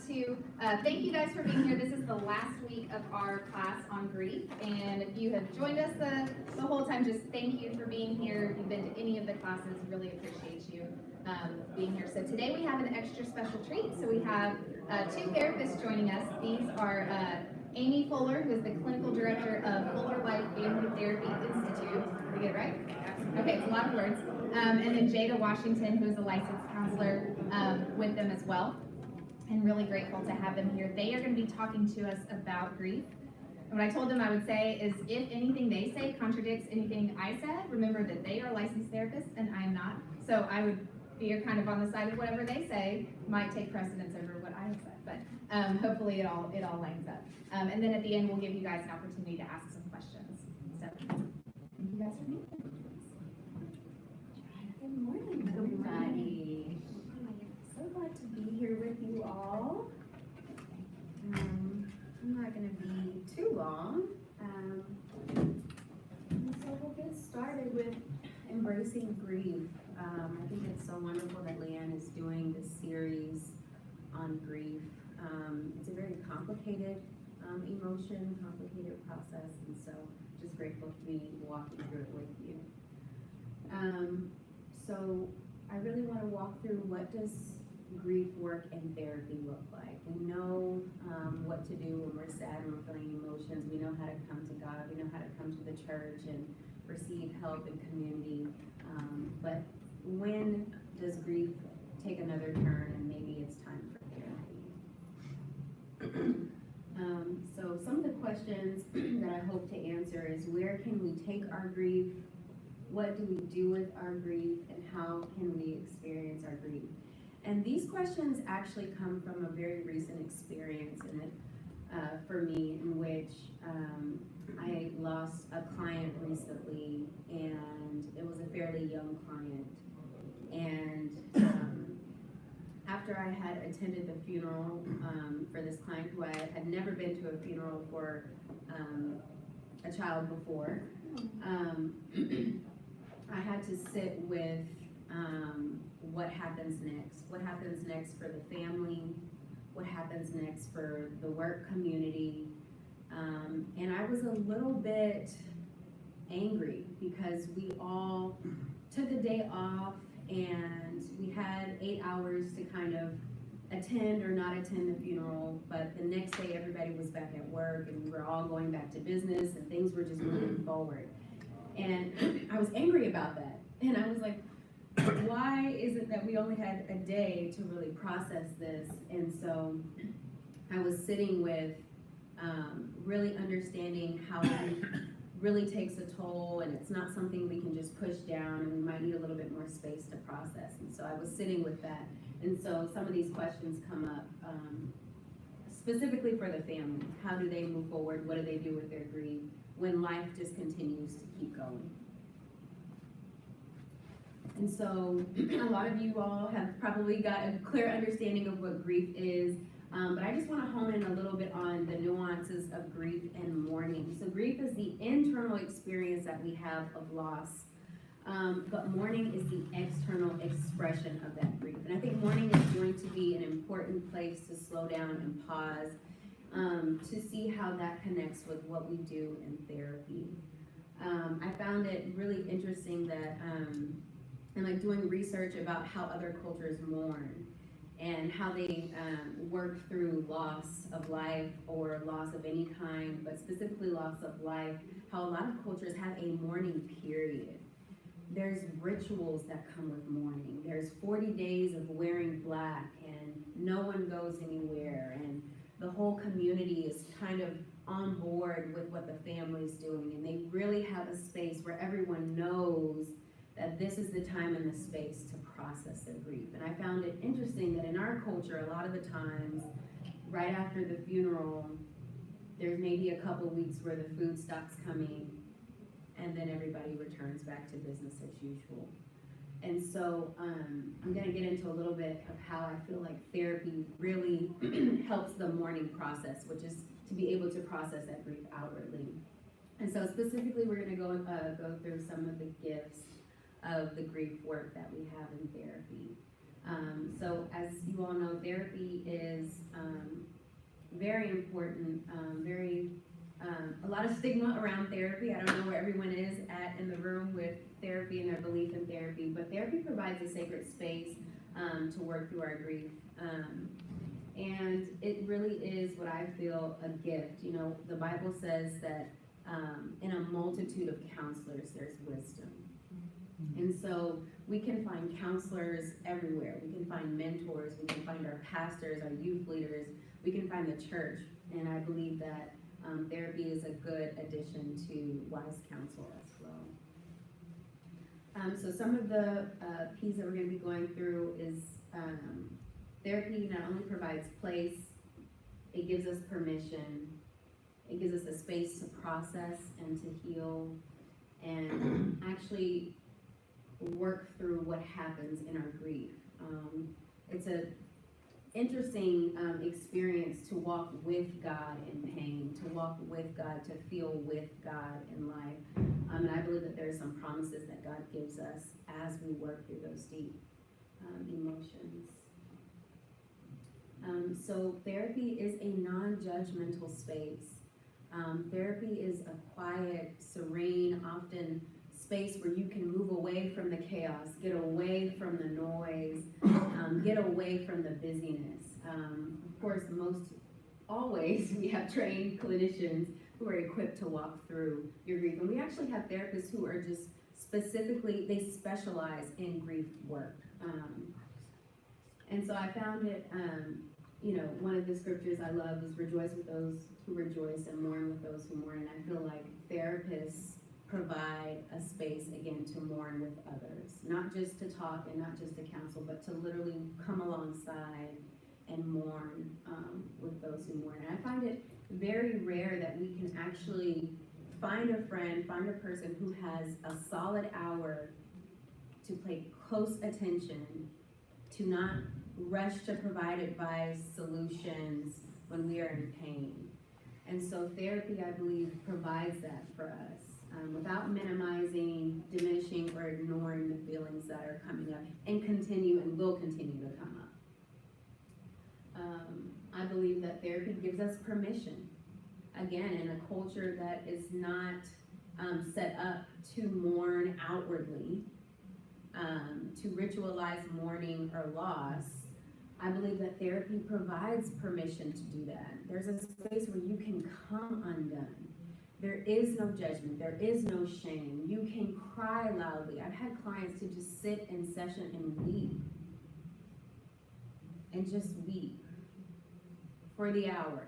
want to thank you guys for being here. This is the last week of our class on grief, and if you have joined us the whole time, just thank you for being here. If you've been to any of the classes, really appreciate you being here. So today we have an extra special treat. So we have two therapists joining us. These are Amy Fuller, who is the clinical director of Fuller Life Family Therapy Institute. Did I get it right? Okay, it's a lot of words. And then Jayda Washington, who is a licensed counselor with them as well. And really grateful to have them here. They are going to be talking to us about grief. And what I told them I would say is if anything they say contradicts anything I said, remember that they are licensed therapists and I'm not. So I would be kind of on the side of whatever they say might take precedence over what I have said. But hopefully it all lines up. And then at the end, we'll give you guys an opportunity to ask some questions. So thank you guys for being here. Good morning, everybody. So glad to be here with you all. I'm not going to be too long. So we'll get started with embracing grief. I think it's so wonderful that Leanne is doing this series on grief. It's a very complicated emotion, complicated process, and so just grateful to be walking through it with you. So I really want to walk through what does grief work and therapy look like. We know what to do when we're sad and we're feeling emotions. We know how to come to God. We know how to come to the church and receive help and community. But when does grief take another turn and maybe it's time for therapy? So some of the questions that I hope to answer is where can we take our grief? What do we do with our grief, and how can we experience our grief? And these questions actually come from a very recent experience in it for me, in which I lost a client recently, and it was a fairly young client. And after I had attended the funeral for this client, who I had never been to a funeral for a child before, I had to sit with what happens next. What happens next for the family? What happens next for the work community? And I was a little bit angry because we all took a day off and we had 8 hours to kind of attend or not attend the funeral, but the next day everybody was back at work and we were all going back to business and things were just moving forward. And I was angry about that. And I was like, why is it that we only had a day to really process this? And so I was sitting with really understanding how it really takes a toll, and it's not something we can just push down, and we might need a little bit more space to process. And so I was sitting with that. And so some of these questions come up specifically for the family. How do they move forward? What do they do with their grief when life just continues to keep going? And so a lot of you all have probably got a clear understanding of what grief is, but I just want to hone in a little bit on the nuances of grief and mourning. So grief is the internal experience that we have of loss, but mourning is the external expression of that grief. And I think mourning is going to be an important place to slow down and pause to see how that connects with what we do in therapy. I found it really interesting that and like doing research about how other cultures mourn and how they work through loss of life or loss of any kind, but specifically loss of life, how a lot of cultures have a mourning period. There's rituals that come with mourning. There's 40 days of wearing black and no one goes anywhere, and the whole community is kind of on board with what the family is doing, and they really have a space where everyone knows that this is the time and the space to process their grief. And I found it interesting that in our culture, a lot of the times, right after the funeral, there's maybe a couple weeks where the food stops coming, and then everybody returns back to business as usual. And so I'm going to get into a little bit of how I feel like therapy really helps the mourning process, which is to be able to process that grief outwardly. And so specifically, we're going to go through some of the gifts of the grief work that we have in therapy. So as you all know, therapy is very important, a lot of stigma around therapy. I don't know where everyone is at in the room with therapy and their belief in therapy, but therapy provides a sacred space to work through our grief. And it really is what I feel a gift. You know, the Bible says that in a multitude of counselors, there's wisdom. And so we can find counselors everywhere. We can find mentors. We can find our pastors, our youth leaders. We can find the church. And I believe that therapy is a good addition to wise counsel as well. So some of the P's that we're going to be going through is therapy not only provides place, it gives us permission, it gives us a space to process and to heal and actually work through what happens in our grief. It's an interesting experience to walk with God in pain, to walk with God, to feel with God in life. And I believe that there are some promises that God gives us as we work through those deep emotions. So therapy is a non-judgmental space. Therapy is a quiet, serene, often space where you can move away from the chaos, get away from the noise, get away from the busyness. Of course, most always we have trained clinicians who are equipped to walk through your grief. And we actually have therapists who are just specifically, they specialize in grief work. And so I found it, one of the scriptures I love is rejoice with those who rejoice and mourn with those who mourn. And I feel like therapists provide a space, again, to mourn with others. Not just to talk and not just to counsel, but to literally come alongside and mourn with those who mourn. And I find it very rare that we can actually find a friend, find a person who has a solid hour to pay close attention, to not rush to provide advice, solutions when we are in pain. And so therapy, I believe, provides that for us without minimizing, diminishing, or ignoring the feelings that are coming up and continue and will continue to come up. I believe that therapy gives us permission, again, in a culture that is not set up to mourn outwardly, to ritualize mourning or loss. I believe that therapy provides permission to do that. There's a space where you can come undone. There is no judgment. There is no shame. You can cry loudly. I've had clients who just sit in session and weep. And just weep for the hour.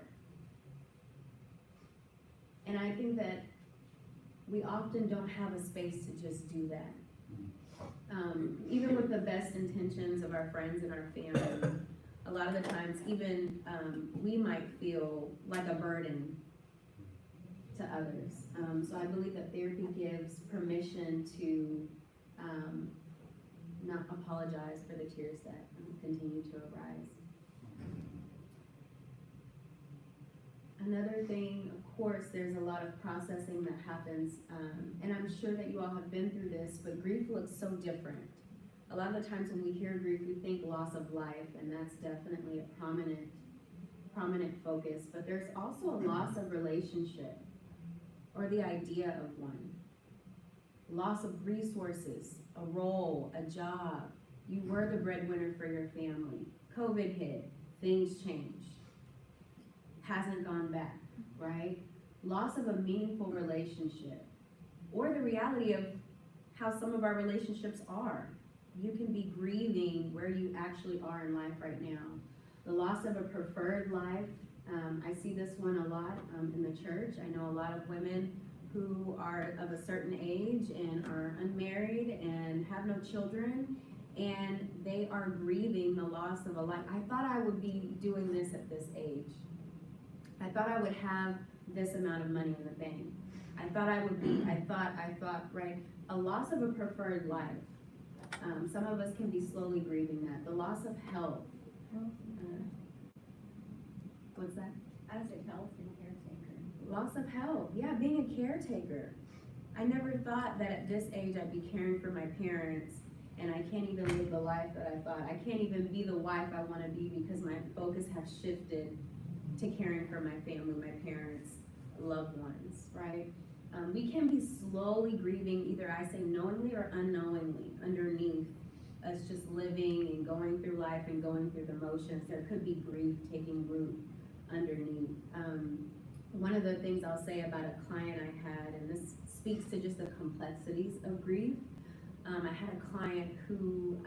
And I think that we often don't have a space to just do that. Even with the best intentions of our friends and our family, a lot of the times even we might feel like a burden to others. So I believe that therapy gives permission to not apologize for the tears that continue to arise. Another thing, of course, there's a lot of processing that happens, and I'm sure that you all have been through this, but grief looks so different. A lot of the times when we hear grief, we think loss of life, and that's definitely a prominent focus, but there's also a loss of relationship, or the idea of one. Loss of resources, a role, a job. You were the breadwinner for your family. COVID hit, things changed. Hasn't gone back, right? Loss of a meaningful relationship, or the reality of how some of our relationships are. You can be grieving where you actually are in life right now. The loss of a preferred life. I see this one a lot in the church. I know a lot of women who are of a certain age and are unmarried and have no children, and they are grieving the loss of a life. I thought I would be doing this at this age. I thought I would have this amount of money in the bank. I thought I would be, I thought, right? A loss of a preferred life. Some of us can be slowly grieving that. The loss of health. What's that? I said health and caretaker. Loss of health. Yeah, being a caretaker. I never thought that at this age I'd be caring for my parents, and I can't even live the life that I thought. I can't even be the wife I want to be because my focus has shifted to caring for my family, my parents, loved ones, right? We can be slowly grieving, either I say knowingly or unknowingly, underneath us just living and going through life and going through the motions. There could be grief taking root underneath. One of the things I'll say about a client I had, and this speaks to just the complexities of grief. I had a client who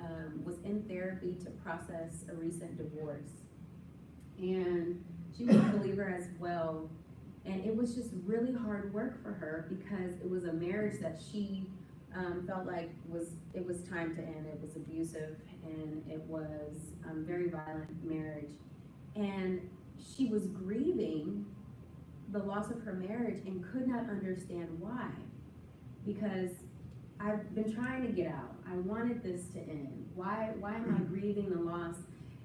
was in therapy to process a recent divorce. And she was a believer as well. And it was just really hard work for her because it was a marriage that she felt like it was time to end. It was abusive and it was very violent marriage. And she was grieving the loss of her marriage and could not understand why. Because I've been trying to get out. I wanted this to end. Why am I grieving the loss?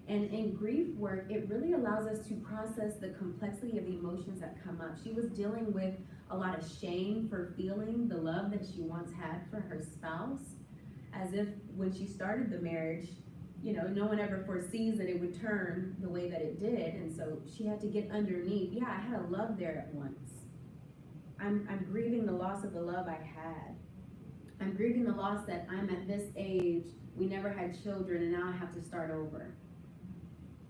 And in grief work, it really allows us to process the complexity of the emotions that come up. She was dealing with a lot of shame for feeling the love that she once had for her spouse, as if when she started the marriage, no one ever foresees that it would turn the way that it did. And so she had to get underneath. Yeah, I had a love there at once. I'm grieving the loss of the love I had. I'm grieving the loss that I'm at this age, we never had children, and now I have to start over.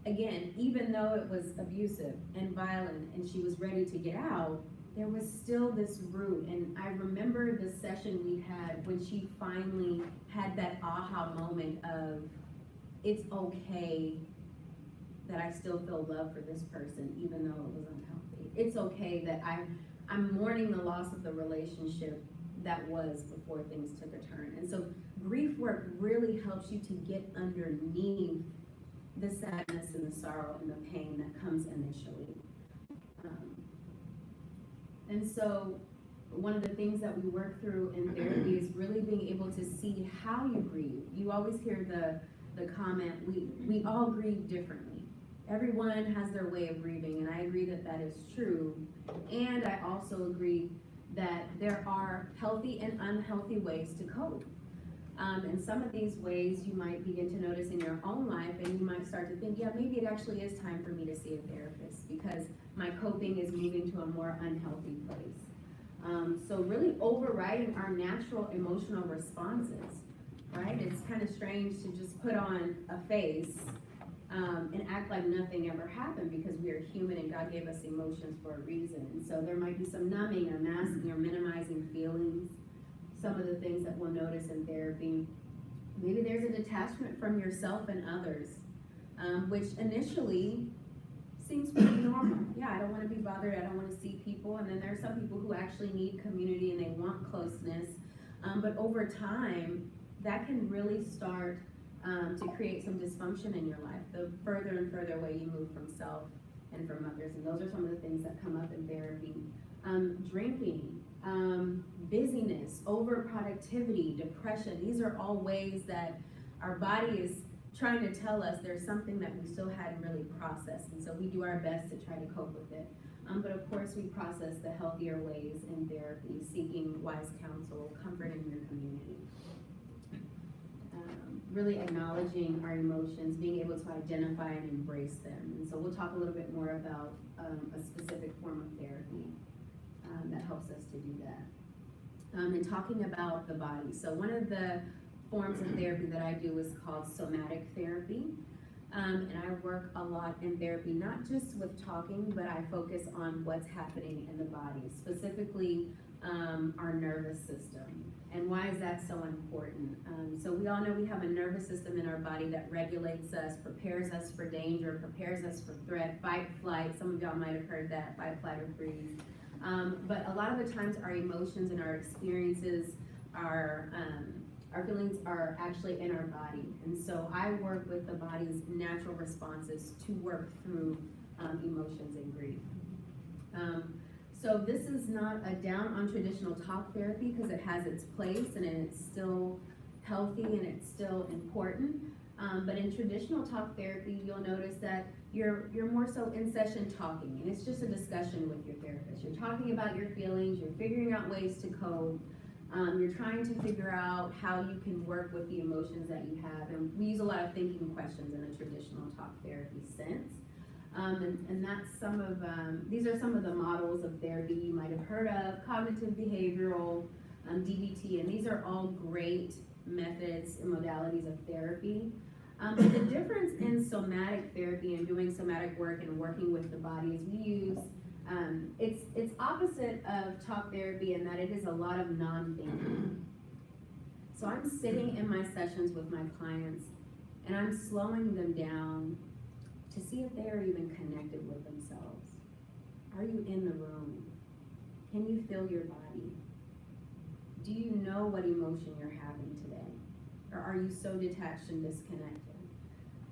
Again, even though it was abusive and violent and she was ready to get out, there was still this root. And I remember the session we had when she finally had that aha moment of, it's okay that I still feel love for this person, even though it was unhealthy. It's okay that I'm mourning the loss of the relationship that was before things took a turn. And so grief work really helps you to get underneath the sadness and the sorrow and the pain that comes initially. And so one of the things that we work through in therapy is really being able to see how you grieve. You always hear the comment, we all grieve differently. Everyone has their way of grieving, and I agree that that is true. And I also agree that there are healthy and unhealthy ways to cope. And some of these ways you might begin to notice in your own life, and you might start to think, yeah, maybe it actually is time for me to see a therapist because my coping is moving to a more unhealthy place. So really overriding our natural emotional responses, right? It's kind of strange to just put on a face and act like nothing ever happened, because we are human and God gave us emotions for a reason. And so there might be some numbing or masking or minimizing feelings. Some of the things that we'll notice in therapy, maybe there's a detachment from yourself and others, which initially seems pretty normal. Yeah, I don't want to be bothered, I don't want to see people. And then there are some people who actually need community and they want closeness. But over time, that can really start to create some dysfunction in your life, the further and further away you move from self and from others. And those are some of the things that come up in therapy. Drinking, busyness, overproductivity, depression, these are all ways that our body is trying to tell us there's something that we still hadn't really processed. And so we do our best to try to cope with it. But of course, we process the healthier ways in therapy, seeking wise counsel, comfort in your community. Really acknowledging our emotions, being able to identify and embrace them. And so we'll talk a little bit more about a specific form of therapy that helps us to do that. And talking about the body. So one of the forms of therapy that I do is called somatic therapy. And I work a lot in therapy, not just with talking, but I focus on what's happening in the body, specifically our nervous system. And why is that so important? So we all know we have a nervous system in our body that regulates us, prepares us for danger, prepares us for threat, fight, flight. Some of y'all might have heard that, fight, flight, or freeze. But a lot of the times our emotions and our experiences, our feelings are actually in our body. And so I work with the body's natural responses to work through emotions and grief. So this is not a down on traditional talk therapy, because it has its place and it's still healthy and it's still important. But in traditional talk therapy, you'll notice that you're more so in session talking, and it's just a discussion with your therapist. You're talking about your feelings, you're figuring out ways to cope, you're trying to figure out how you can work with the emotions that you have. And we use a lot of thinking questions in a traditional talk therapy sense. And that's some of, these are some of the models of therapy you might have heard of: cognitive behavioral, DBT, and these are all great methods and modalities of therapy. But the difference in somatic therapy and doing somatic work and working with the body is we use, it's opposite of talk therapy in that it is a lot of non-thinking. So I'm sitting in my sessions with my clients and I'm slowing them down to see if they are even connected with themselves. Are you in the room? Can you feel your body? Do you know what emotion you're having today? Or are you so detached and disconnected?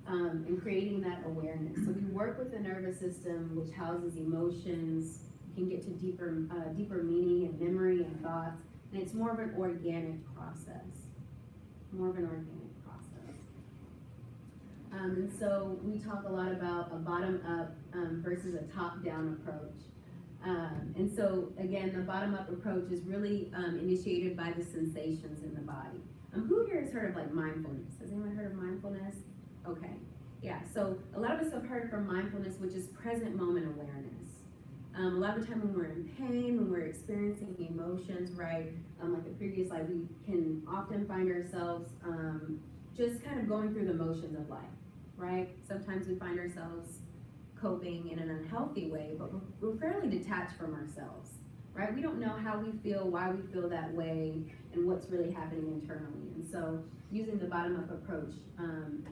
And creating that awareness. So we work with the nervous system, which houses emotions, can get to deeper meaning and memory and thoughts, and it's more of an organic process. And so we talk a lot about a bottom-up versus a top-down approach. And so again, the bottom-up approach is really initiated by the sensations in the body. Who here has heard of like mindfulness? Has anyone heard of mindfulness? Okay, yeah, so a lot of us have heard from mindfulness, which is present moment awareness. A lot of the time when we're in pain, when we're experiencing emotions, right, like the previous slide, we can often find ourselves just kind of going through the motions of life, right? Sometimes we find ourselves coping in an unhealthy way, but we're fairly detached from ourselves, right? We don't know how we feel, why we feel that way, and what's really happening internally. And so using the bottom-up approach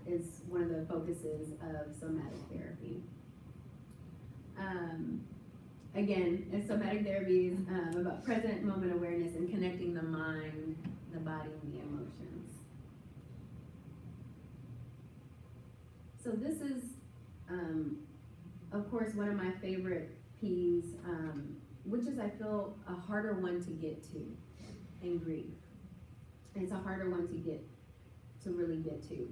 is one of the focuses of somatic therapy. Again, somatic therapy is about present moment awareness and connecting the mind, the body, and the emotions. So this is, of course, one of my favorite P's, which is, I feel, a harder one to get to in grief. It's a harder one to really get to.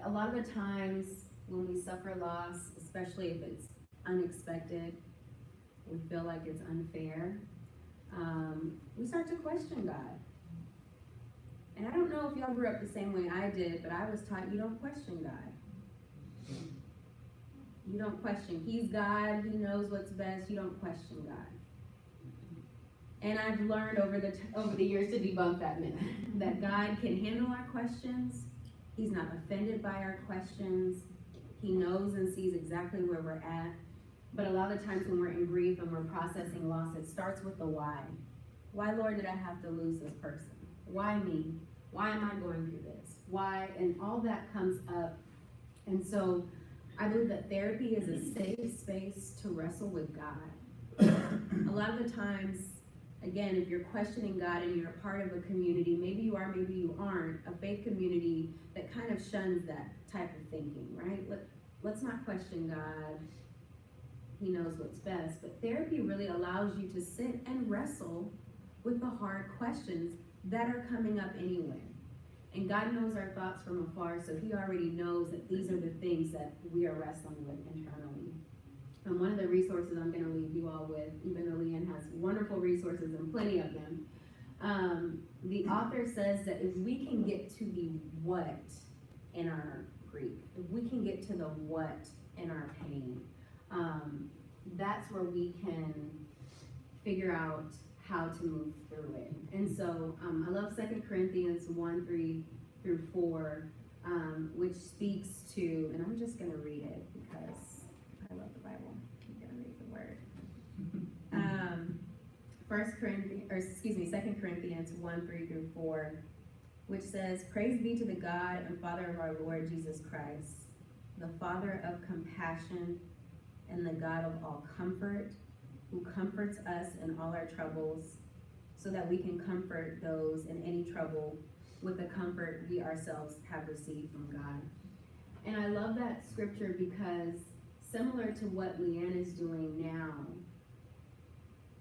A lot of the times when we suffer loss, especially if it's unexpected, we feel like it's unfair, we start to question God. And I don't know if y'all grew up the same way I did, but I was taught you don't question God. You don't question. He's God, He knows what's best, you don't question God. And I've learned over the years to debunk that myth, that God can handle our questions. He's not offended by our questions. He knows and sees exactly where we're at. But a lot of times when we're in grief and we're processing loss, it starts with the why. Why, Lord, did I have to lose this person? Why me? Why am I going through this? Why? And all that comes up. And so I believe that therapy is a safe space to wrestle with God. A lot of the times, again, if you're questioning God and you're a part of a community, maybe you are, maybe you aren't, a faith community that kind of shuns that type of thinking, right? Let's not question God. He knows what's best. But therapy really allows you to sit and wrestle with the hard questions that are coming up anyway. And God knows our thoughts from afar, so He already knows that these are the things that we are wrestling with internally. And one of the resources I'm going to leave you all with, even though Leanne has wonderful resources and plenty of them, the author says that if we can get to the what in our grief, if we can get to the what in our pain, that's where we can figure out how to move through it. And so I love 2 Corinthians 1:3-4, which speaks to, and I'm just going to read it because I love the Bible. I'm going to read the word. 2 Corinthians 1:3-4, which says, "Praise be to the God and Father of our Lord Jesus Christ, the Father of compassion and the God of all comfort, who comforts us in all our troubles, so that we can comfort those in any trouble with the comfort we ourselves have received from God." And I love that scripture because similar to what Leanne is doing now,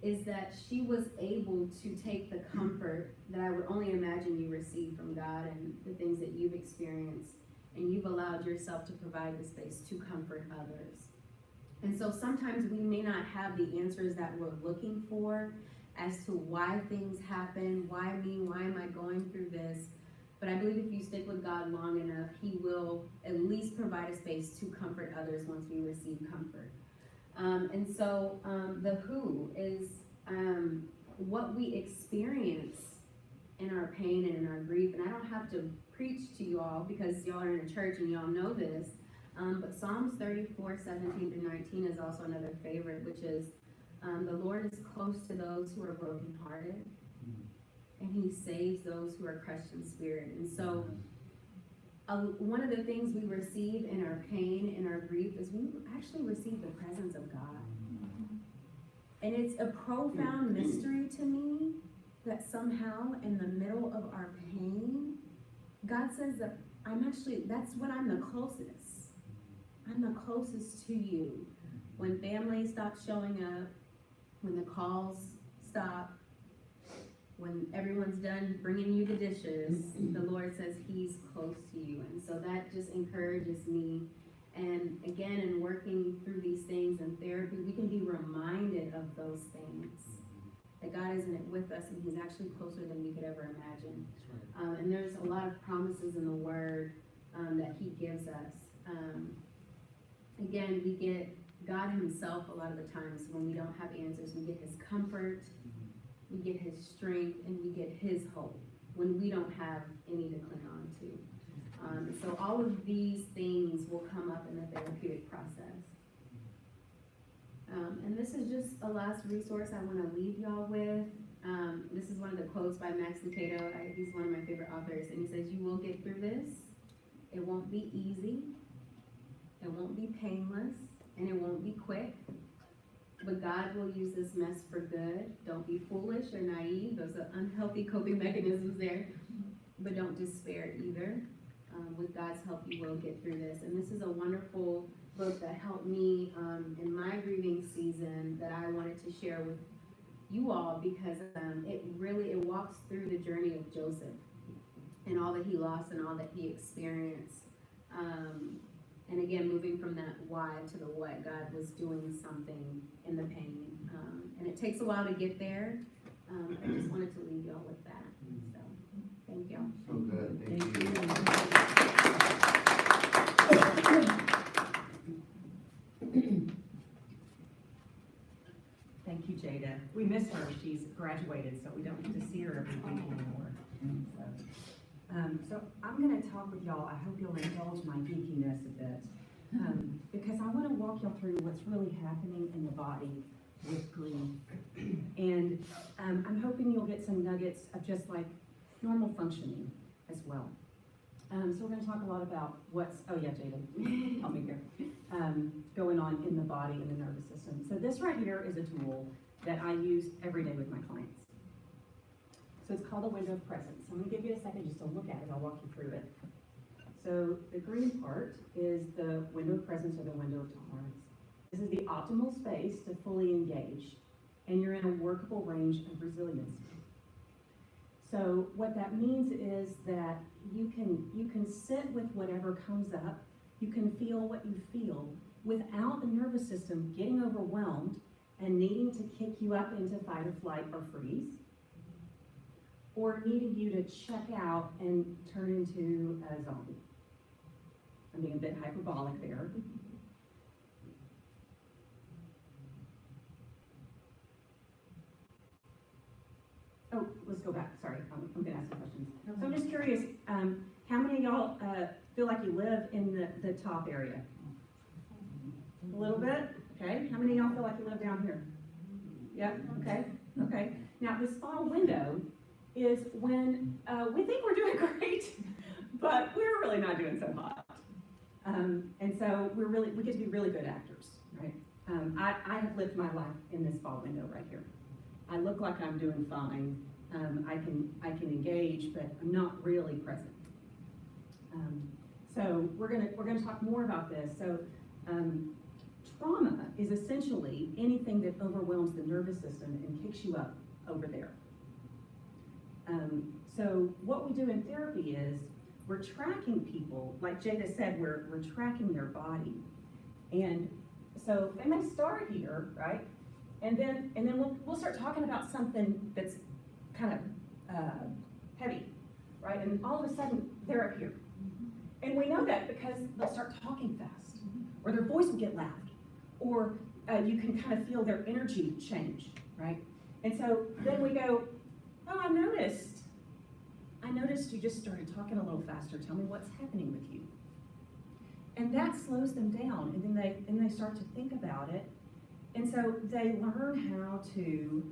is that she was able to take the comfort that I would only imagine you received from God and the things that you've experienced, and you've allowed yourself to provide the space to comfort others. And so sometimes we may not have the answers that we're looking for as to why things happen, why me, why am I going through this? But I believe if you stick with God long enough, he will at least provide a space to comfort others once we receive comfort. The who is what we experience in our pain and in our grief. And I don't have to preach to you all because y'all are in a church and y'all know this. But Psalms 34:17-19 is also another favorite, which is the Lord is close to those who are brokenhearted, and he saves those who are crushed in spirit. And so one of the things we receive in our pain and our grief is we actually receive the presence of God. And it's a profound mystery to me that somehow in the middle of our pain, God says that that's when I'm the closest. I'm the closest to you. When family stops showing up, when the calls stop, when everyone's done bringing you the dishes, the Lord says he's close to you. And so that just encourages me. And again, in working through these things in therapy, we can be reminded of those things. That God isn't with us, and he's actually closer than we could ever imagine. And there's a lot of promises in the Word that he gives us. Again, we get God himself a lot of the times when we don't have answers. We get his comfort, we get his strength, and we get his hope when we don't have any to cling on to. So all of these things will come up in the therapeutic process. And this is just a last resource I want to leave y'all with. This is one of the quotes by Max Lucado. He's one of my favorite authors, and he says, "You will get through this. It won't be easy. It won't be painless, and it won't be quick. But God will use this mess for good. Don't be foolish or naive." Those are unhealthy coping mechanisms there. But don't despair either. With God's help, you will get through this. And this is a wonderful book that helped me in my grieving season that I wanted to share with you all because it walks through the journey of Joseph and all that he lost and all that he experienced. And again, moving from that why to the what, God was doing something in the pain. And it takes a while to get there. I just wanted to leave y'all with that. So, thank y'all. So good, thank you. Thank you, Jayda. We miss her. She's graduated, so we don't get to see her every week anymore. So I'm going to talk with y'all. I hope you'll indulge my geekiness a bit, because I want to walk y'all through what's really happening in the body with grief. And I'm hoping you'll get some nuggets of just like normal functioning as well. So we're going to talk a lot about Jayda, help me here, going on in the body and the nervous system. So this right here is a tool that I use every day with my clients. So it's called a window of presence. I'm going to give you a second just to look at it. I'll walk you through it. So the green part is the window of presence or the window of tolerance. This is the optimal space to fully engage, and you're in a workable range of resiliency. So what that means is that you can sit with whatever comes up, you can feel what you feel without the nervous system getting overwhelmed and needing to kick you up into fight or flight or freeze, or needing you to check out and turn into a zombie. I'm being a bit hyperbolic there. Oh, let's go back. Sorry, I'm going to ask some questions. So I'm just curious, how many of y'all feel like you live in the top area? A little bit? Okay. How many of y'all feel like you live down here? Yep. Okay. Okay. Now, this fall window is when we think we're doing great, but we're really not doing so hot. And so we get to be really good actors, right? I have lived my life in this fall window right here. I look like I'm doing fine. I can engage, but I'm not really present. So we're gonna talk more about this. So trauma is essentially anything that overwhelms the nervous system and kicks you up over there. So what we do in therapy is we're tracking people, like Jayda said, we're tracking their body. And so they may start here, right? And then we'll start talking about something that's kind of heavy, right? And all of a sudden, they're up here. And we know that because they'll start talking fast, or their voice will get loud, or you can kind of feel their energy change, right? And so then we go, oh, I noticed you just started talking a little faster. Tell me what's happening with you. And that slows them down, and then they start to think about it. And so they learn how to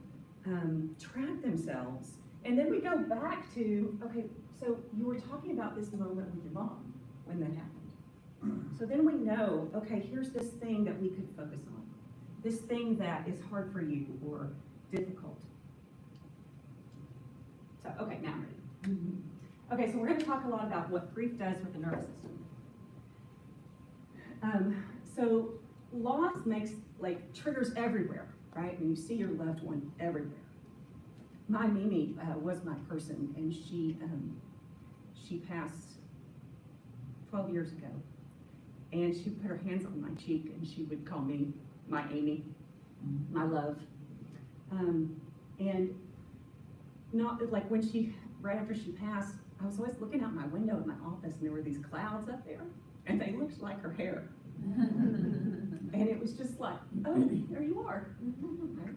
track themselves. And then we go back to, okay, so you were talking about this moment with your mom when that happened. So then we know, okay, here's this thing that we could focus on. This thing that is hard for you or difficult. So, okay, now I'm ready. Okay, so we're going to talk a lot about what grief does with the nervous system. So loss makes like triggers everywhere, right? When you see your loved one everywhere. My Mimi was my person, and she passed 12 years ago. And she put her hands on my cheek, and she would call me my Amy, my love. And not like when right after she passed, I was always looking out my window in my office, and there were these clouds up there, and they looked like her hair. And it was just like, oh, there you are. Right?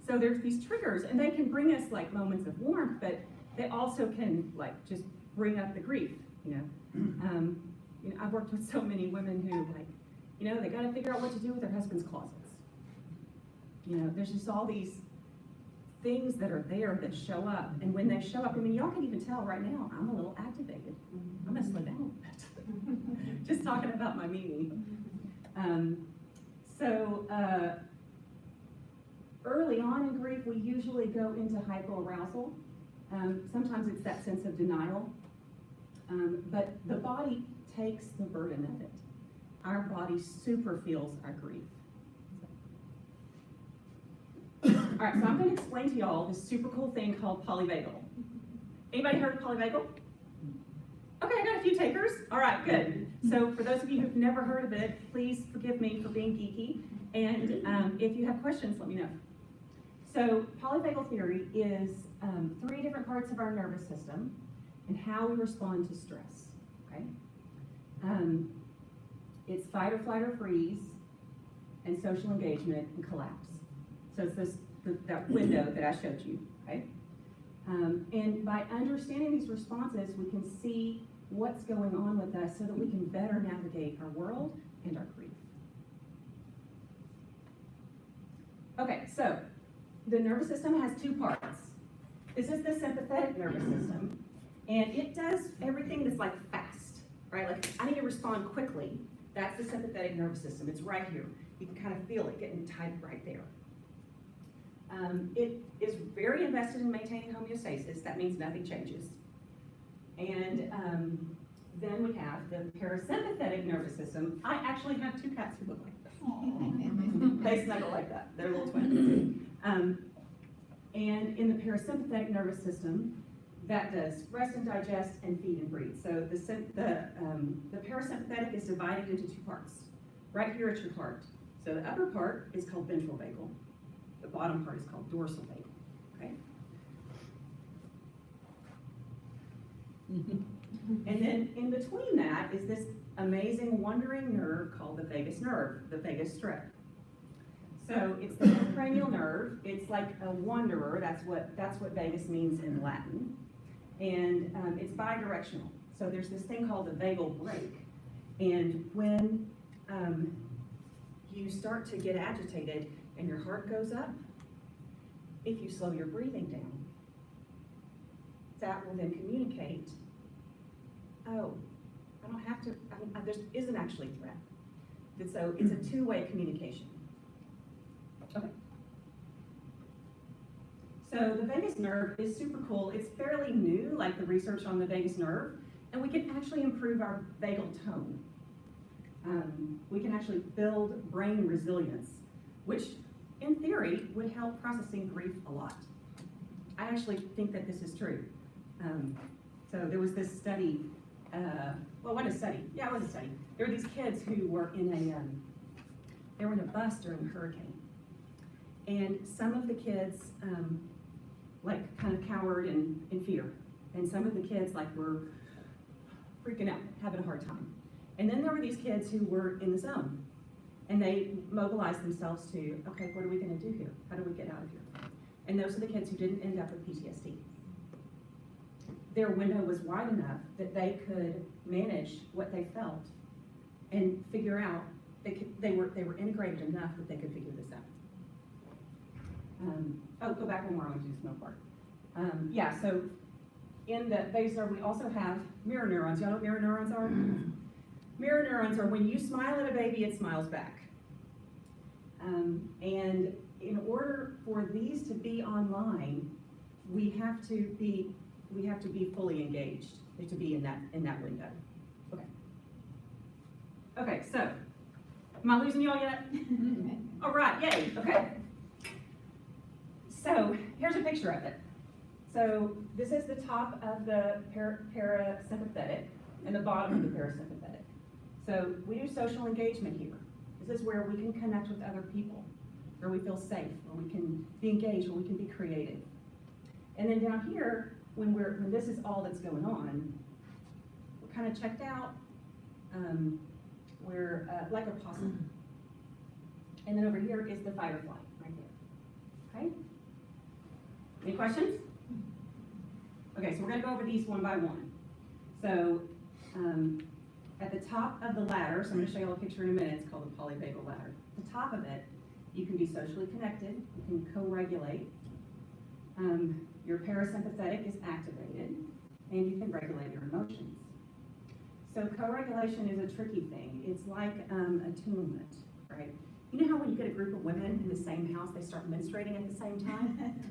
So there's these triggers, and they can bring us like moments of warmth, but they also can like just bring up the grief, you know. I've worked with so many women who like, they got to figure out what to do with their husband's closets. There's just all these things that are there that show up, and when they show up, y'all can even tell right now, I'm a little activated. I'm gonna slow down a bit. Just talking about my Mimi. Early on in grief, we usually go into hypoarousal. Sometimes it's that sense of denial, but the body takes the burden of it. Our body super feels our grief. All right, so I'm going to explain to y'all this super cool thing called polyvagal. Anybody heard of polyvagal? Okay, I got a few takers. All right, good. So for those of you who've never heard of it, please forgive me for being geeky. And if you have questions, let me know. So polyvagal theory is 3 different parts of our nervous system and how we respond to stress, okay? It's fight or flight or freeze, and social engagement and collapse. So it's that window that I showed you, okay? And by understanding these responses, we can see what's going on with us so that we can better navigate our world and our grief. Okay, so the nervous system has 2 parts. This is the sympathetic nervous system, and it does everything that's like fast, right? Like I need to respond quickly. That's the sympathetic nervous system. It's right here. You can kind of feel it getting tight right there. It is very invested in maintaining homeostasis. That means nothing changes. And then we have the parasympathetic nervous system. I actually have 2 cats who look like this. They snuggle like that. They're little twins. And in the parasympathetic nervous system, that does rest and digest and feed and breathe. So the parasympathetic is divided into 2 parts. Right here at your heart. So the upper part is called ventral vagal. The bottom part is called dorsal vagal, okay? And then in between that is this amazing wandering nerve called the vagus nerve, the vagus strip. So it's the cranial nerve. It's like a wanderer. That's what vagus means in Latin. And it's bidirectional. So there's this thing called the vagal brake. And when you start to get agitated and your heart goes up, if you slow your breathing down, that will then communicate, oh, I don't have to, there isn't actually a threat. And so it's a 2-way communication. Okay. So the vagus nerve is super cool. It's fairly new, like the research on the vagus nerve, and we can actually improve our vagal tone. We can actually build brain resilience, which in theory would help processing grief a lot. I actually think that this is true. So there was this study, well, what a study? Yeah, it was a study. There were these kids who were in a bus during a hurricane. And some of the kids, like kind of cowered in fear. And some of the kids like were freaking out, having a hard time. And then there were these kids who were in the zone. And they mobilized themselves to, okay, what are we gonna do here? How do we get out of here? And those are the kids who didn't end up with PTSD. Their window was wide enough that they could manage what they felt and figure out, they were integrated enough that they could figure this out. Go back one more, I want to do the smoke part. Yeah, so in the base nerve, we also have mirror neurons. Y'all know what mirror neurons are? Mirror neurons are when you smile at a baby, it smiles back. And in order for these to be online, we have to be fully engaged to be in that window. Okay. Okay, so am I losing y'all yet? All right, yay, okay. So here's a picture of it. So this is the top of the parasympathetic and the bottom of the parasympathetic. So we do social engagement here. This is where we can connect with other people, where we feel safe, where we can be engaged, where we can be creative. And then down here, when this is all that's going on, we're kind of checked out. We're like a possum. And then over here is the fight or flight, right there. Okay? Any questions? Okay, so we're gonna go over these one by one. So at the top of the ladder, so I'm gonna show you a picture in a minute, it's called the polyvagal ladder. At the top of it, you can be socially connected, you can co-regulate. Your parasympathetic is activated, and you can regulate your emotions. So co-regulation is a tricky thing. It's like attunement, right? You know how when you get a group of women in the same house, they start menstruating at the same time?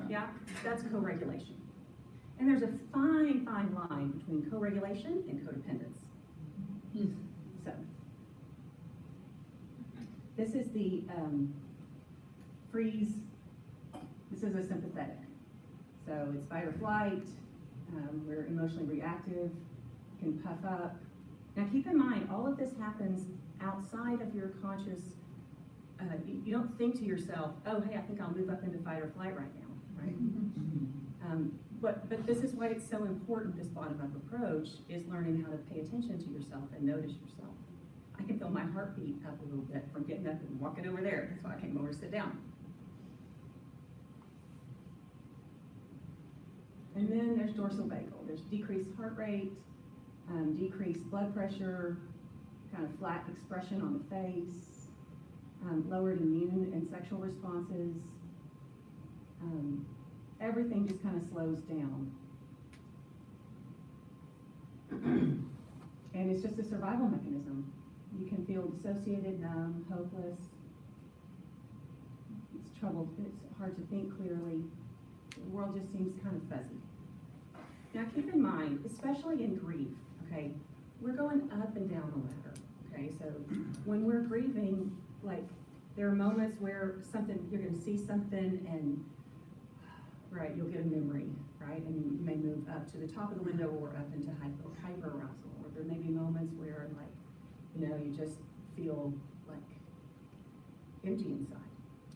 Yeah, that's co-regulation. And there's a fine, fine line between co-regulation and codependence. So, this is the freeze. This is a sympathetic. So it's fight or flight. We're emotionally reactive. You can puff up. Now keep in mind, all of this happens outside of your conscious. You don't think to yourself, oh, hey, I think I'll move up into fight or flight right now, right? But this is why it's so important, this bottom-up approach, is learning how to pay attention to yourself and notice yourself. I can feel my heartbeat up a little bit from getting up and walking over there. That's why I came over to sit down. And then there's dorsal vagal. There's decreased heart rate, decreased blood pressure, kind of flat expression on the face, lowered immune and sexual responses. Everything just kind of slows down. And it's just a survival mechanism. You can feel dissociated, numb, hopeless. It's troubled, it's hard to think clearly. The world just seems kind of fuzzy. Now keep in mind, especially in grief, okay, we're going up and down the ladder, okay? So when we're grieving, like, there are moments where you're gonna see something and, right, you'll get a memory, right? And you may move up to the top of the window or up into hyperarousal. Or there may be moments where, like, you know, you just feel like empty inside,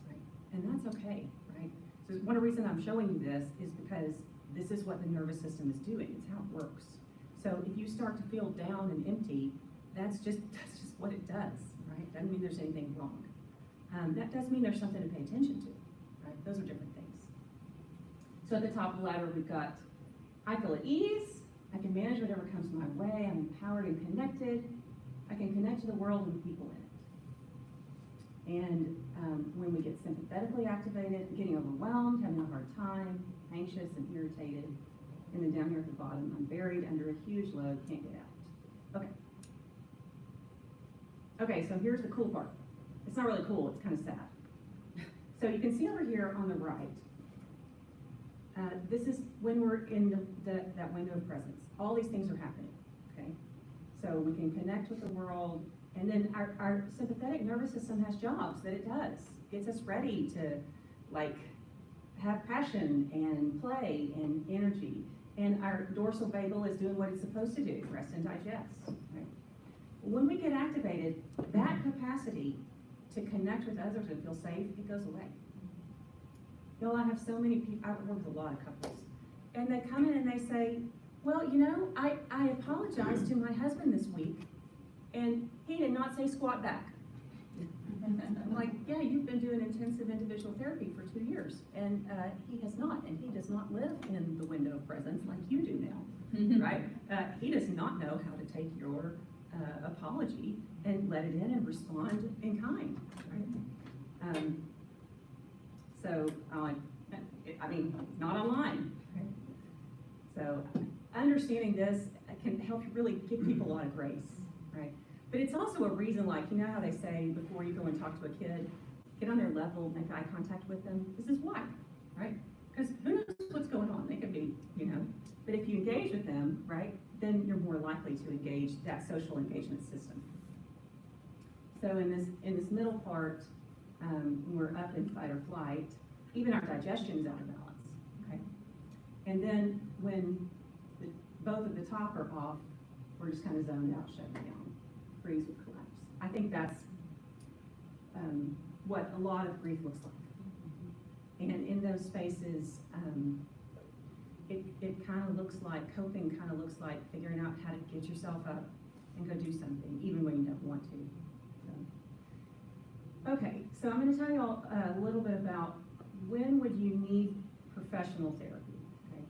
right? And that's okay, right? So one of the reasons I'm showing you this is because this is what the nervous system is doing. It's how it works. So if you start to feel down and empty, that's just what it does, right? Doesn't mean there's anything wrong. That does mean there's something to pay attention to, right? Those are different things. So at the top of the ladder, we've got, I feel at ease. I can manage whatever comes my way. I'm empowered and connected. I can connect to the world and the people in it. And when we get sympathetically activated, getting overwhelmed, having a hard time, anxious and irritated, and then down here at the bottom, I'm buried under a huge load, can't get out. Okay. Okay, so here's the cool part. It's not really cool, it's kind of sad. So you can see over here on the right, this is when we're in that window of presence. All these things are happening, okay? So we can connect with the world, and then our sympathetic nervous system has jobs that it does. Gets us ready to, like, have passion and play and energy. And our dorsal vagal is doing what it's supposed to do, rest and digest, right? When we get activated, that capacity to connect with others and feel safe, it goes away. Y'all, I have so many people, I work with a lot of couples. and they come in and they say, well, you know, I apologized to my husband this week, and he did not say squat back. I'm like, yeah, you've been doing intensive individual therapy for 2 years, and he has not, and he does not live in the window of presence like you do now, right? He does not know how to take your apology and let it in and respond in kind, right? So, I mean, not online, right? So, understanding this can help you really give people a lot of grace, right? But it's also a reason, like, you know how they say before you go and talk to a kid, get on their level, make eye contact with them. This is why, right? Because who knows what's going on? They could be, you know. But if you engage with them, right, then you're more likely to engage that social engagement system. So in this middle part, when we're up in fight or flight, even our digestion is out of balance, okay? And then when both at the top are off, we're just kind of zoned out, shut down. Freeze would collapse. I think that's what a lot of grief looks like. And in those spaces, it kind of looks like, coping kind of looks like figuring out how to get yourself up and go do something, even when you don't want to. So. Okay, so I'm going to tell you all a little bit about when would you need professional therapy, okay?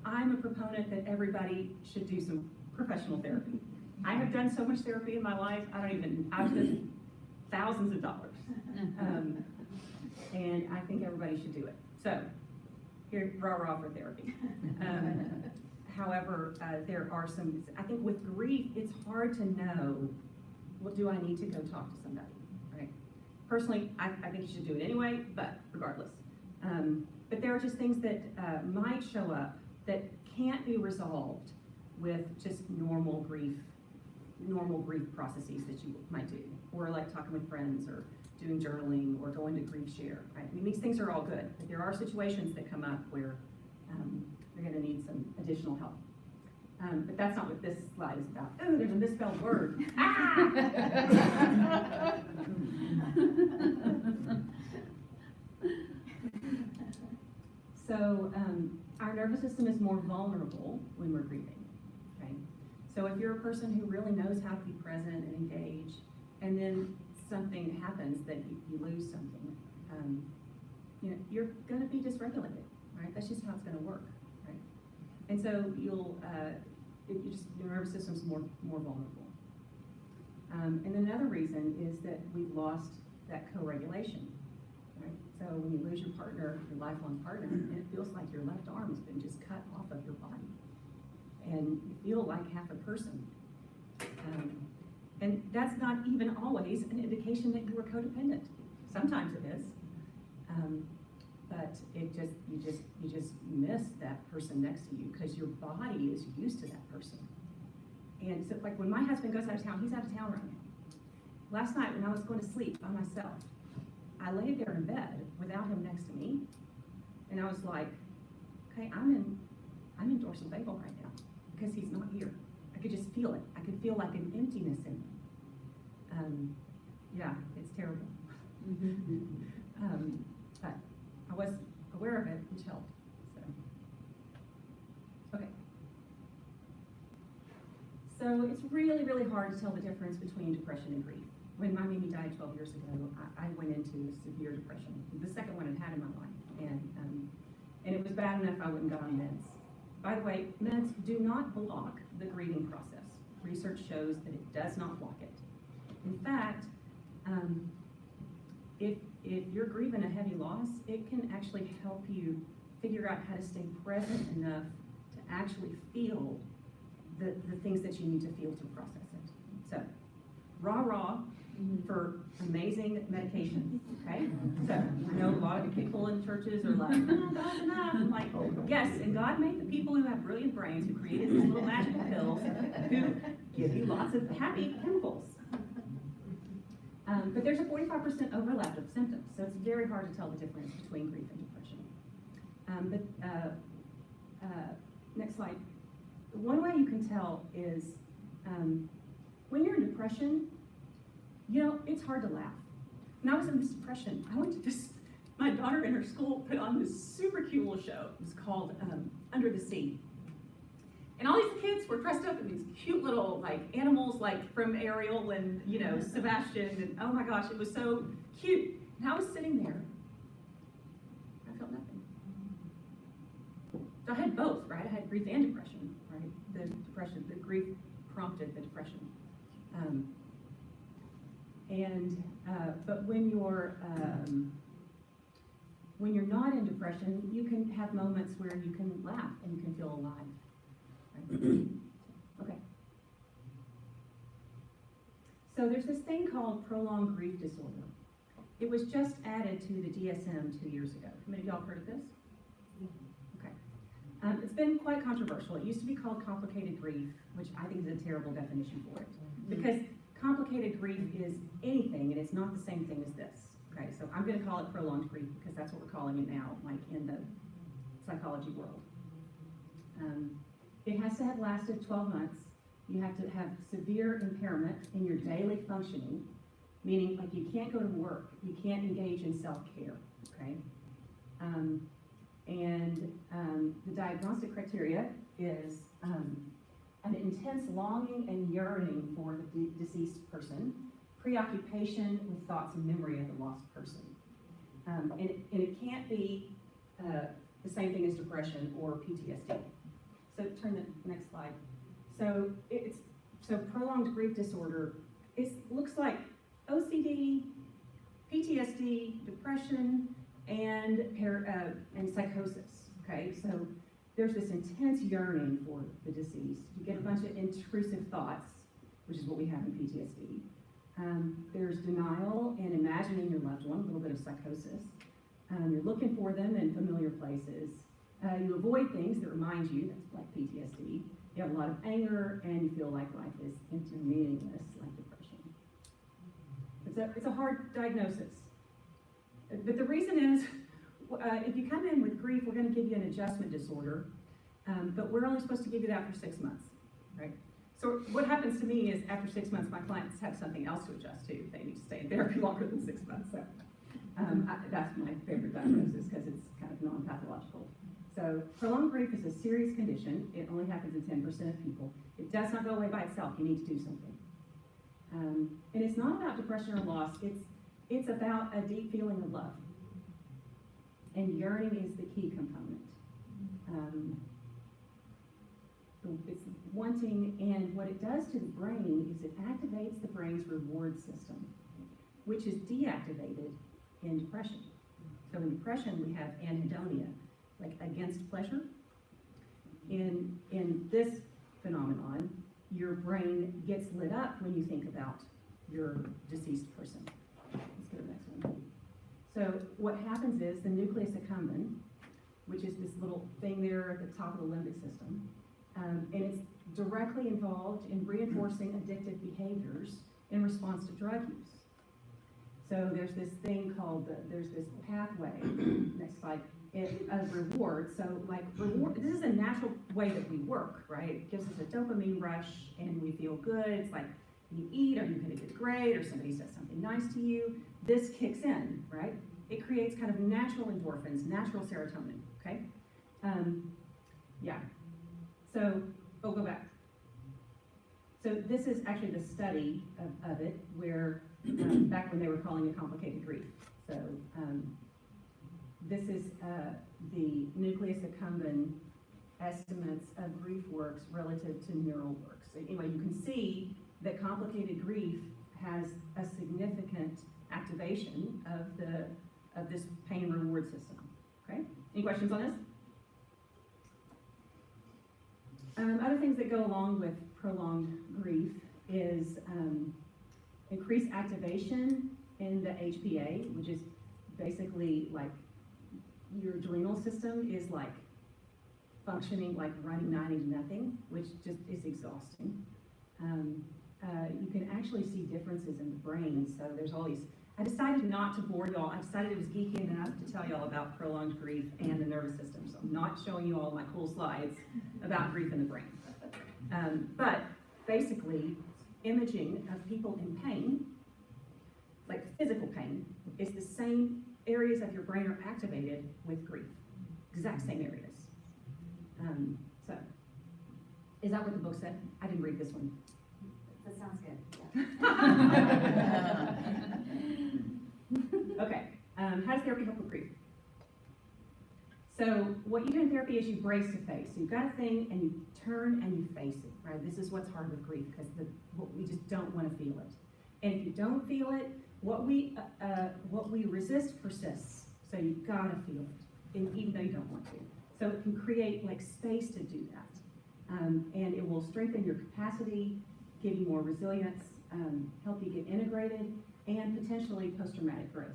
I'm a proponent that everybody should do some professional therapy. I have done so much therapy in my life, I've spent thousands of dollars. And I think everybody should do it. So, here, rah-rah for therapy. However, there are some, I think with grief, it's hard to know, well, do I need to go talk to somebody, right? Personally, I think you should do it anyway, but regardless. But there are just things that might show up that can't be resolved with just normal grief processes that you might do, or like talking with friends, or doing journaling, or going to grief share, right? I mean, these things are all good, but there are situations that come up where you're gonna need some additional help. But that's not what this slide is about. Oh, there's a misspelled word. Ah! So, our nervous system is more vulnerable when we're grieving, okay? So if you're a person who really knows how to be present and engage, and then something happens that you lose something, you know, you're gonna be dysregulated, right? That's just how it's gonna work, right? And so your nervous system's more vulnerable. And another reason is that we've lost that co-regulation, right? So when you lose your partner, your lifelong partner, it feels like your left arm has been just cut off of your body. And you feel like half a person. And that's not even always an indication that you were codependent. Sometimes it is. But you just miss that person next to you because your body is used to that person. And so like when my husband goes out of town, he's out of town right now. Last night when I was going to sleep by myself, I laid there in bed without him next to me. And I was like, okay, I'm in dorsal vagal right now because he's not here. I could just feel it. I could feel like an emptiness in me. Yeah, it's terrible. But I was aware of it, which helped. So, okay. So it's really, really hard to tell the difference between depression and grief. When my Mimi died 12 years ago, I went into severe depression. The second one I'd had in my life. And it was bad enough I went and got on meds. By the way, meds do not block the grieving process. Research shows that it does not block it. In fact, if you're grieving a heavy loss, it can actually help you figure out how to stay present enough to actually feel the things that you need to feel to process it. So, rah-rah for amazing medication, okay? So, I know a lot of people in churches are like, oh, that's enough. I'm like, yes, and God made the people who have brilliant brains, who created these little magical pills, who give you lots of happy chemicals. But there's a 45% overlap of symptoms, so it's very hard to tell the difference between grief and depression. Next slide. One way you can tell is when you're in depression, you know, it's hard to laugh. When I was in this depression, I went to this my daughter in her school put on this super cute little show. It was called Under the Sea. And all these kids were dressed up in these cute little like animals, like from Ariel and Sebastian, and oh my gosh, it was so cute. And I was sitting there, I felt nothing. So I had both, right? I had grief and depression, right? The grief prompted the depression. But when you're not in depression, you can have moments where you can laugh and you can feel alive. Right? Okay. So there's this thing called prolonged grief disorder. It was just added to the DSM 2 years ago. How many of y'all heard of this? Okay. It's been quite controversial. It used to be called complicated grief, which I think is a terrible definition for it. Because complicated grief is anything, and it's not the same thing as this. Okay, so I'm going to call it prolonged grief because that's what we're calling it now, like in the psychology world. It has to have lasted 12 months. You have to have severe impairment in your daily functioning, meaning like you can't go to work, you can't engage in self-care, okay? The diagnostic criteria is an intense longing and yearning for the deceased person, preoccupation with thoughts and memory of the lost person. And it can't be the same thing as depression or PTSD. So turn the next slide. So prolonged grief disorder, it looks like OCD, PTSD, depression, and psychosis, okay? So there's this intense yearning for the deceased. You get a bunch of intrusive thoughts, which is what we have in PTSD. There's denial and imagining your loved one, a little bit of psychosis. You're looking for them in familiar places. You avoid things that remind you, that's like PTSD. You have a lot of anger, and you feel like life is empty and meaningless, like depression. It's a hard diagnosis. But the reason is, if you come in with grief, we're going to give you an adjustment disorder, but we're only supposed to give you that for 6 months, right? So what happens to me is after 6 months, my clients have something else to adjust to. They need to stay in therapy longer than 6 months. So that's my favorite diagnosis because it's kind of non-pathological. So prolonged grief is a serious condition. It only happens in 10% of people. It does not go away by itself. You need to do something. And it's not about depression or loss. It's about a deep feeling of love. And yearning is the key component. It's wanting, and what it does to the brain is it activates the brain's reward system, which is deactivated in depression. So in depression, we have anhedonia, like against pleasure. In this phenomenon, your brain gets lit up when you think about your deceased person. Let's go to the next one. So what happens is the nucleus accumbens, which is this little thing there at the top of the limbic system, and it's directly involved in reinforcing addictive behaviors in response to drug use. So there's this thing called, there's this pathway, next slide, of reward. So like reward, this is a natural way that we work, right? It gives us a dopamine rush and we feel good. It's like you eat or you get a good grade or somebody says something nice to you. This kicks in, right? It creates kind of natural endorphins, natural serotonin, okay? Yeah. So, go back. So this is actually the study of it where, back when they were calling it complicated grief. So this is the nucleus accumbens estimates of grief works relative to neural works. So anyway, you can see that complicated grief has a significant activation of this pain reward system. Okay? Any questions on this? Other things that go along with prolonged grief is increased activation in the HPA, which is basically like your adrenal system is like functioning like running 90 to nothing, which just is exhausting. You can actually see differences in the brain. So there's all these, I decided not to bore y'all. I decided it was geeky enough to tell y'all about prolonged grief and the nervous system. So I'm not showing you all my cool slides about grief in the brain. But basically, imaging of people in pain, like physical pain, is the same areas of your brain are activated with grief. Exact same areas. So, is that what the book said? I didn't read this one. That sounds good, yeah. Okay, how does therapy help with grief? So what you do in therapy is you brace to face. So you've got a thing and you turn and you face it, right? This is what's hard with grief because we just don't want to feel it. And if you don't feel it, what we resist persists. So you've got to feel it, even though you don't want to. So it can create like space to do that. And it will strengthen your capacity, give you more resilience, help you get integrated, and potentially post-traumatic growth.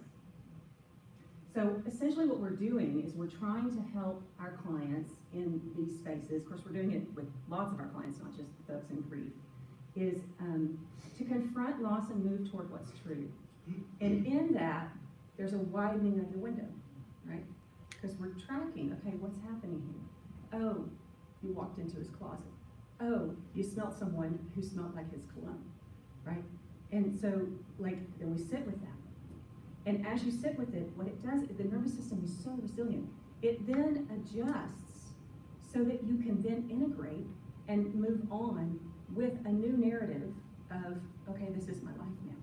So essentially what we're doing is we're trying to help our clients in these spaces, of course we're doing it with lots of our clients, not just folks in grief, is to confront loss and move toward what's true. And in that, there's a widening of the window, right? Because we're tracking, okay, what's happening here? Oh, you walked into his closet. Oh, you smelled someone who smelled like his cologne, right? And so, like, then we sit with that. And as you sit with it, what it does, the nervous system is so resilient. It then adjusts so that you can then integrate and move on with a new narrative of, okay, this is my life now.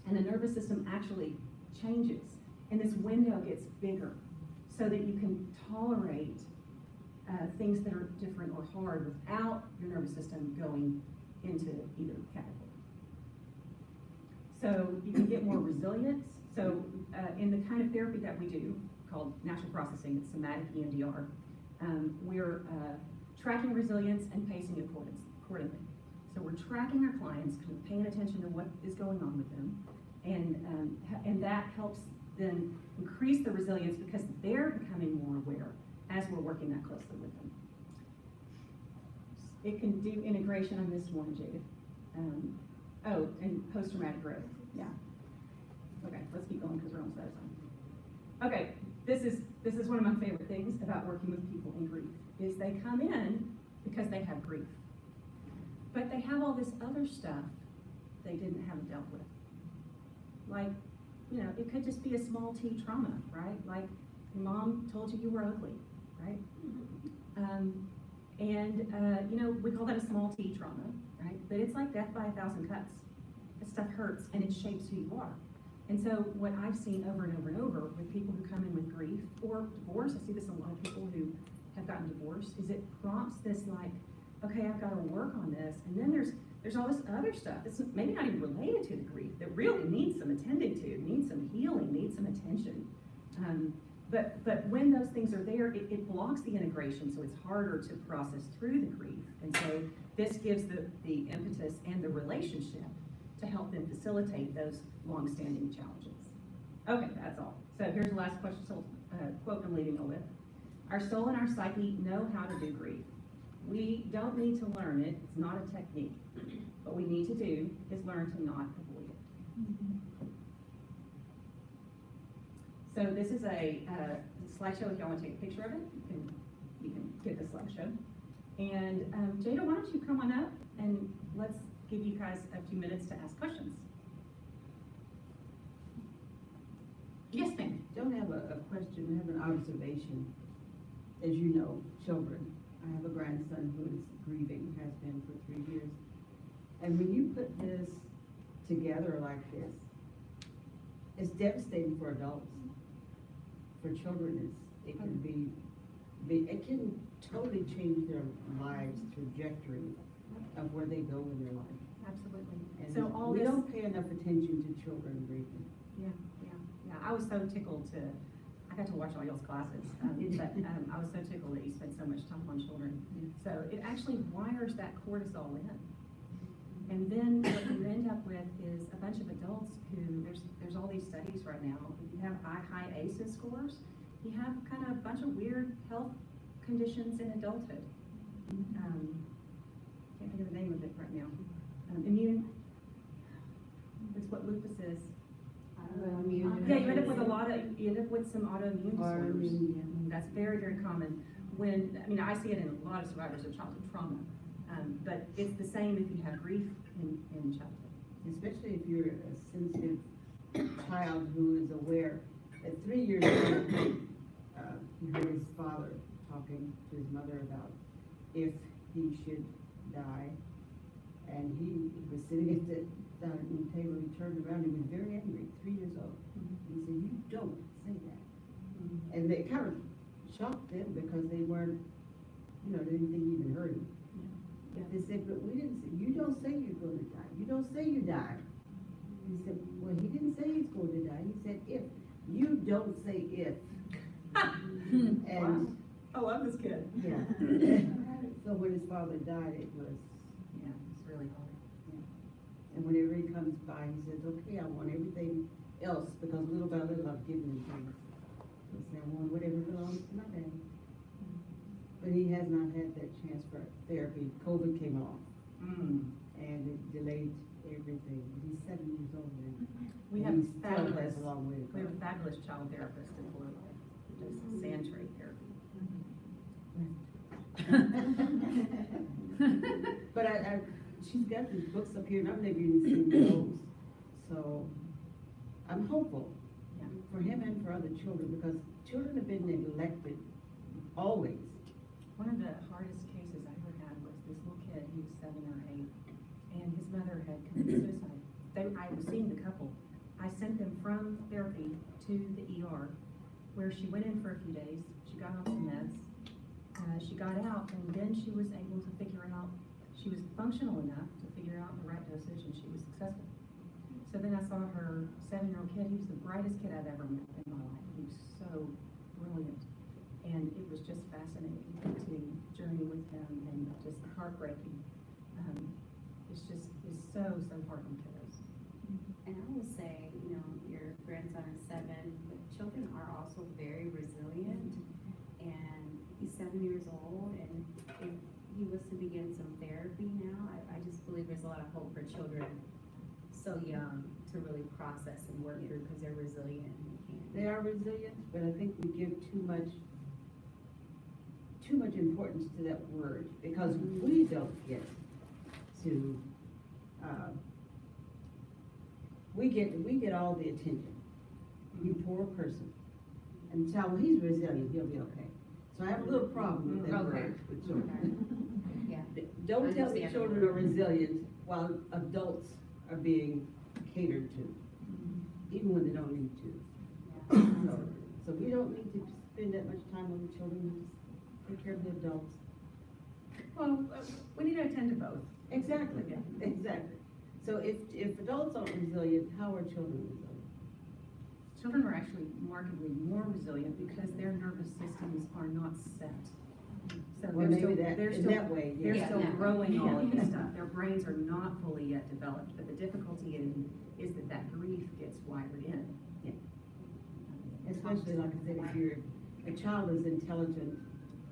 And the nervous system actually changes, and this window gets bigger so that you can tolerate things that are different or hard without your nervous system going into either category. So you can get more resilience. So in the kind of therapy that we do, called natural processing, it's somatic EMDR, we're tracking resilience and pacing accordingly. So we're tracking our clients, kind of paying attention to what is going on with them, and that helps then increase the resilience because they're becoming more aware as we're working that closely with them. It can do integration on this one, Jayda. Oh, and post-traumatic growth, yeah. Okay, let's keep going because we're almost out of time. Okay, this is one of my favorite things about working with people in grief, is they come in because they have grief. But they have all this other stuff they didn't have dealt with. Like, you know, it could just be a small T trauma, right? Like, your mom told you were ugly, right? You know, we call that a small T trauma, right? But it's like death by 1,000 cuts. That stuff hurts and it shapes who you are. And so what I've seen over and over and over with people who come in with grief or divorce, I see this in a lot of people who have gotten divorced, is it prompts this like, okay, I've got to work on this. And then there's all this other stuff that's maybe not even related to the grief that really needs some attending to, needs some healing, needs some attention. But when those things are there, it blocks the integration, so it's harder to process through the grief. And so this gives the impetus and the relationship to help them facilitate those long-standing challenges. Okay, that's all. So here's the last question, quote I'm leaving you with. Our soul and our psyche know how to do grief. We don't need to learn it, it's not a technique. What we need to do is learn to not avoid it. So this is a slideshow. If y'all want to take a picture of it, you can get the slideshow. And Jayda, why don't you come on up and let's give you guys a few minutes to ask questions. Yes, ma'am. Don't have a question, I have an observation. As you know, children. I have a grandson who is grieving, has been for 3 years. And when you put this together like this, it's devastating for adults. For children, it can totally change their lives' trajectory of where they go in their life. Absolutely. And So all we this, don't pay enough attention to children grieving. yeah. I was so tickled I got to watch all y'all's classes, but I was so tickled that you spent so much time on children. So it actually wires that cortisol in. And then what you end up with is a bunch of adults who, there's all these studies right now, if you have high ACEs scores, you have kind of a bunch of weird health conditions in adulthood. Can't think of the name of it right now. Immune, it's what lupus is. Yeah, you end up with some autoimmune disorders. That's very, very common. I see it in a lot of survivors of childhood trauma. But it's the same if you have grief in childhood. Especially if you're a sensitive child who is aware at 3 years old, he heard his father talking to his mother about if he should die. And he was sitting at the dining table, he turned around, he was very angry, 3 years old. He said, "You don't say that." And they kind of shocked them because they weren't, they didn't think he even heard him. They said, "But we didn't say, you don't say you're going to die. You don't say you die." He said, "Well, he didn't say he's going to die. He said if. You don't say if." And, I love this kid. yeah. So when his father died, it was, Yeah, it's really hard. and whenever he comes by, he says, "Okay, I want everything else," because little by little I've given him things. So he said, "I want whatever belongs to my dad." But he has not had that chance for therapy. COVID came along and it delayed everything. He's 7 years old now. We And have he still fabulous, has a long way to we go. have a fabulous child therapist in Florida, who does sand tray therapy. But she's got these books up here and I've never even seen those. So I'm hopeful Yeah. for him and for other children because children have been neglected always. One of the hardest cases I ever had was this little kid, he was 7 or 8, and his mother had committed suicide. I was seeing the couple. I sent them from therapy to the ER, where she went in for a few days, she got off some meds, she got out, and then she was able to figure out, she was functional enough to figure out the right dosage, and she was successful. So then I saw her 7-year-old kid, he was the brightest kid I've ever met in my life, he was so brilliant. And it was just fascinating to journey with him and just heartbreaking. It's so hard on kiddos. And I will say, your grandson is 7, but children are also very resilient. And he's 7 years old, and if he was to begin some therapy now, I just believe there's a lot of hope for children so young to really process and work through because they're resilient and can. They are resilient, but I think we give too much importance to that word because we don't get to, we get all the attention. You poor person. And tell him he's resilient, he'll be okay. So I have a little problem with that Okay. word with children. Yeah. Don't tell me Understandable. children are resilient while adults are being catered to, even when they don't need to. So we don't need to spend that much time on the children, we just take care of the adults. Well, we need to attend to both. Exactly, Yeah. exactly. So if adults aren't resilient, how are children resilient? Children are actually markedly more resilient because their nervous systems are not set. So Well, they're still, maybe that, they're in still, that way, they're yeah. still growing all of this stuff. Their brains are not fully yet developed, but the difficulty is that grief gets wired in. Especially, like I said, if a child is intelligent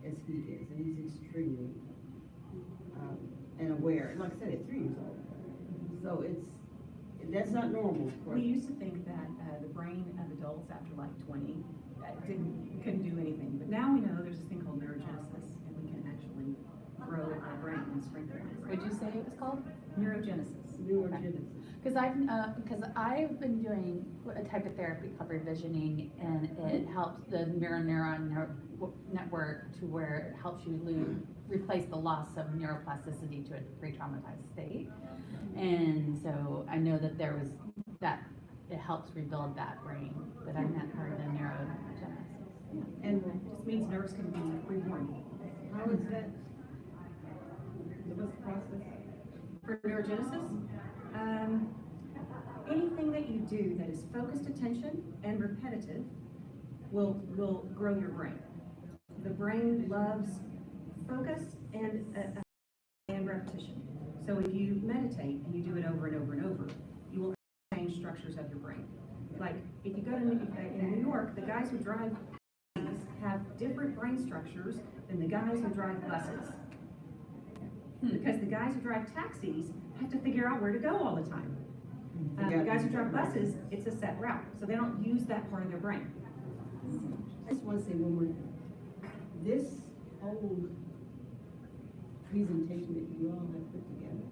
as he is, and he's extremely, and aware, and like I said, at 3 years old. So that's not normal for We used to think that the brain of adults after like 20 couldn't do anything, but now we know there's this thing called neurogenesis, and we can actually grow our brain and strengthen our brain. Would you say it was called? Neurogenesis. neurogenesis. Because I've been doing a type of therapy called revisioning, and it helps the neuron network to where it helps you replace the loss of neuroplasticity to a pre-traumatized state. And so I know that it helps rebuild that brain, but I've not heard of neurogenesis. And It just means nerves can be reborn. how is that? What's the process? For neurogenesis, anything that you do that is focused attention and repetitive will grow your brain. The brain loves focus and repetition. So if you meditate and you do it over and over and over, you will change structures of your brain. Like if you go to in New York, the guys who drive taxis have different brain structures than the guys who drive buses. Because the guys who drive taxis have to figure out where to go all the time. The guys who drive buses, it's a set route, so they don't use that part of their brain. I just want to say one more thing. This whole presentation that you all have put together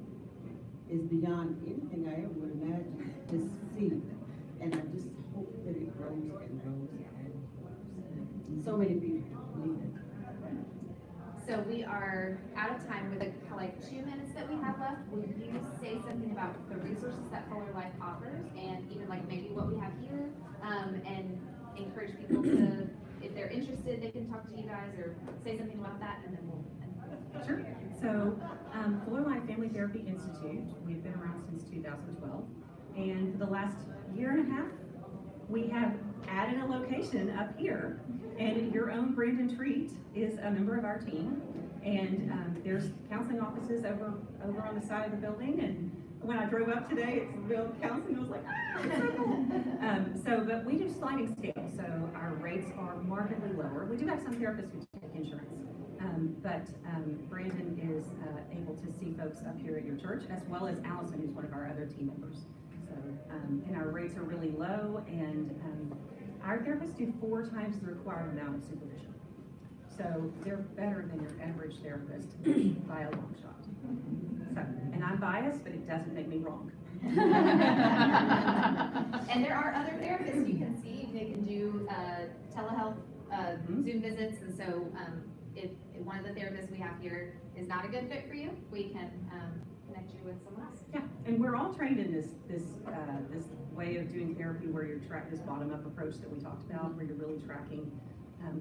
is beyond anything I ever would imagine to see. And I just hope that it grows and grows so many people need it. So we are out of time with like 2 minutes that we have left. Will you say something about the resources that Fuller Life offers and even like maybe what we have here, and encourage people to, if they're interested, they can talk to you guys or say something about that, and then we'll end. Sure. So, Fuller Life Family Therapy Institute, we've been around since 2012. And for the last year and a half, we have added a location up here. And your own Brandon Treat is a member of our team. And there's counseling offices over on the side of the building. And when I drove up today, it's real counseling. I was like, ah, that's so cool. But we do sliding scale. So our rates are markedly lower. We do have some therapists who take insurance. Brandon is able to see folks up here at your church, as well as Allison, who's one of our other team members. So, and our rates are really low, and our therapists do 4 times the required amount of supervision. So they're better than your average therapist by a long shot. So, and I'm biased, but it doesn't make me wrong. And there are other therapists you can see. They can do telehealth, Zoom visits, and so if one of the therapists we have here is not a good fit for you, we can connect you with someone else. Yeah, and we're all trained in this way of doing therapy where you're this bottom-up approach that we talked about, where you're really tracking.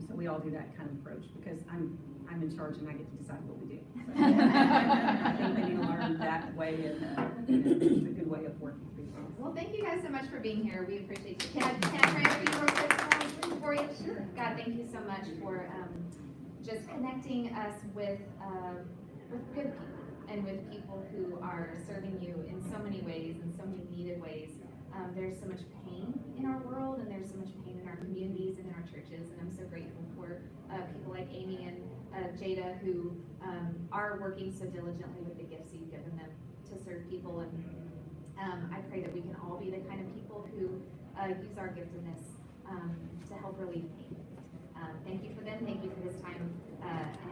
So we all do that kind of approach because I'm in charge and I get to decide what we do. So, I think they need to learn that way, and it's a good way of working through things. Well, thank you guys so much for being here. We appreciate you. Can I pray for you real quick for you? Sure. God, thank you so much for just connecting us with good people and with people who are serving you in so many ways, in so many needed ways. There's so much pain in our world, and there's so much pain in our communities and in our churches, and I'm so grateful for people like Amy and Jayda who are working so diligently with the gifts you've given them to serve people, and I pray that we can all be the kind of people who use our giftedness to help relieve pain. Thank you for them, thank you for this time, and